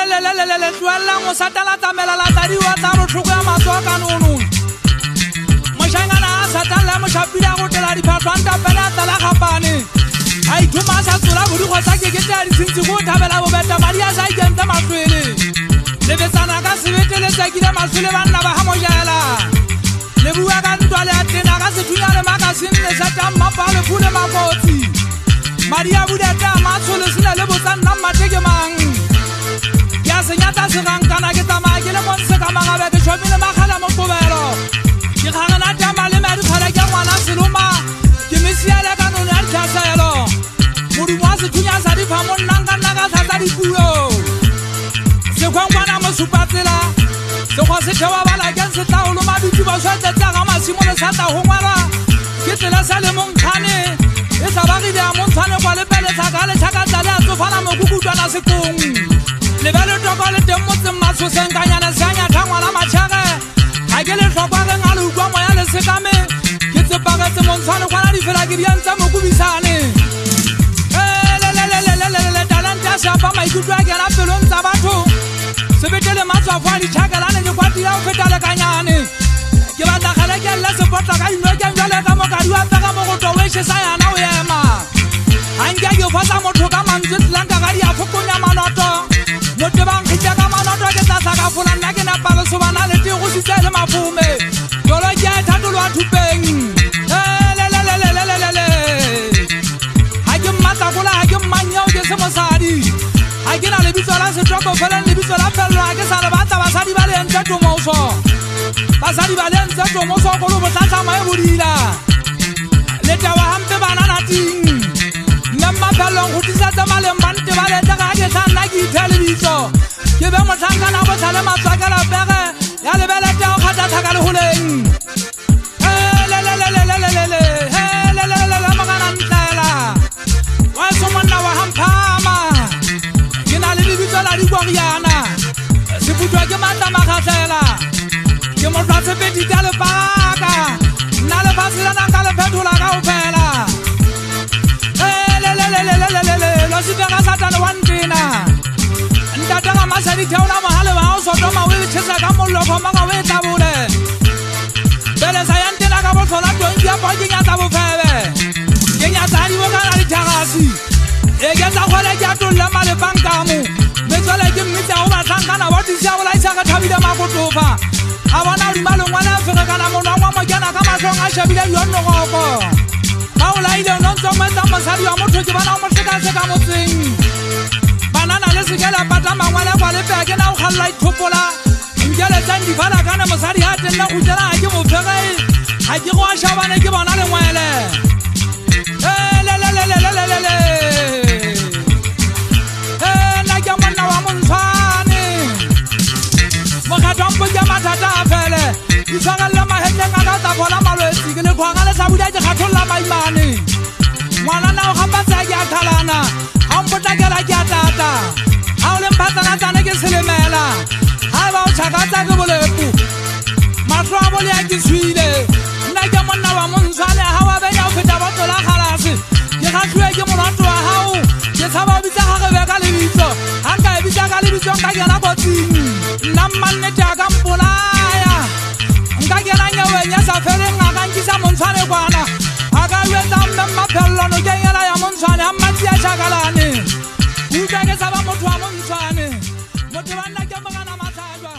Tuella mo satala tamela la tari wa taro thuga masoka nunu moshangana satala mo shapira go tela di phatwanta pela tala khapane ai thuma sa tsula bodi go sa ke tla di sintsi go thabela bo beta maria sa ikenta matlwele le betsana ka sebetele sa kile matlwele banna ba ha mo jela le bua ka ntwale a tena ka sethunya le magazine le sa tamma pa le phule makotsi maria budata matlwele sina le botsanna mateke mang senyata se gankana ke tsamaya ke le monse ka magabe ke shomile magala mo kobelo ke gagana tama le madi kgala ke ngwana seloma ke mesiele ka nono ya ditlhaselo modumo wa sethunya sa dipha mo nnang ka nna ka tlhatsa dipuo sekgwankwana mo supatsela sekgwa se thewa balakeng se tlaolo maduti ba swetsetse ga masimo le sata go ngwalwa ke tsela sa le monkgane e tlabagile ya montshwane kwa lepeletsa ka letlhakatla le a tsofala mokukutwana sekong lebele toko le teng motseng matshoseng ka nyana seanya thangwana matšhege ga ke le tlhokwa ge nga le ukwa moya le sekame ke tsepagetse montshwane kwana di fela ke diantse mokubisane lelelelelelelele talente ya seapa maikutlo a kena pelong tsa batho sebetele matshwafo a ditšhakelane ke kwatile go feta lekanyane ke batlagele ke lle sepotla ka dinokeng jale ka mokadi wa pega mogoto wese sa yana o ema ganke ke fotsa motho ka mantswe tselanka ga di a fokonya manoto mote bang khitya ka manoto ke tsa ka fola nna ke napalo sobana le ti go sitse le mafume jolo ke a thatolo a thupeng lelelelelelele ha ke mmatla gola ha ke mmanyao ke se mosadi ha ke na le bitso la setoko fela le bitso la fello ha ke sa le batla basadi ba le ntse tomoso basadi ba le ntse tomoso go lo botlatsa mae bodila le tawa hampe banana ting nna phelong go tlisetsa maleng bante ba lete ga ke tla nna ke ithele bitso ke be motlhankana go tlhale matswakela pege ya lebelete go kgatha tlhaka le goleng magana ntlela wa eso monna wa hamphama ke na le lebitso la dikoriana seputwa ke matla makgatlhela ke motlhwatsepedi ka lepaka nna lefaselana ka lephetola ka go phela lo sitega satane wa ntena ntatega masadi theola mogale ba o sotoma o e tshesa ka mollo kgomaga o e tlabole belesa ya ntena ka botlhola tonkiapo ke nyatsa bofebe ke nyatsa dibokana dithagasi e ke tsa kgole ke atolle malepankamo metswele ke mmitsa go batlhankana ba tisia bolaisa ge thabile makotofa a bona dimalongwane a fegekana monwangwa mokena ka matlhong a shebile dionogoko ba o laile no ntse moetsa mosadi wa motho ke bona o mosekaseka motseng banana le sekela pata mangwele kwa lepeke na o kgalela ithopola nkeletsang difala kana mosadi a tenna go tsela ga ke mofege ga ke go a shabane ke bona lengwele nna ke monna wa montshwane mokgathompo ke mathata a fele itshwarelle mahetleng a ka tafola malwetsi ke lekgwaga le tlhabudia ke kgatholola maimane ngwanana o gapatsa ke a thalana ga o mpotlakela ke a tata ga o lemphatsanatsane ke selemela ga e ba o tšhakatsa ke bolepu matlho a bolea ke tshwile nna ke monna wa montshwane ga wa benya o feta botlola galase ke kgatlhiwe ke morato wa gago ke tshaba o bitsa gage beka lebitso ga nka e bitsa ka lebitsong ka kena kotsing nna mmannete a ka mpolaya nka kena nyeweng ya sa feleng a kankisa montshwane kwana a ka lwetsa mme mmaphelelano ke ngela ya montshwane a mmatsi a shakalane utlwa ke sa ba motho wa montshwane motho banna ke mogana matlhajwa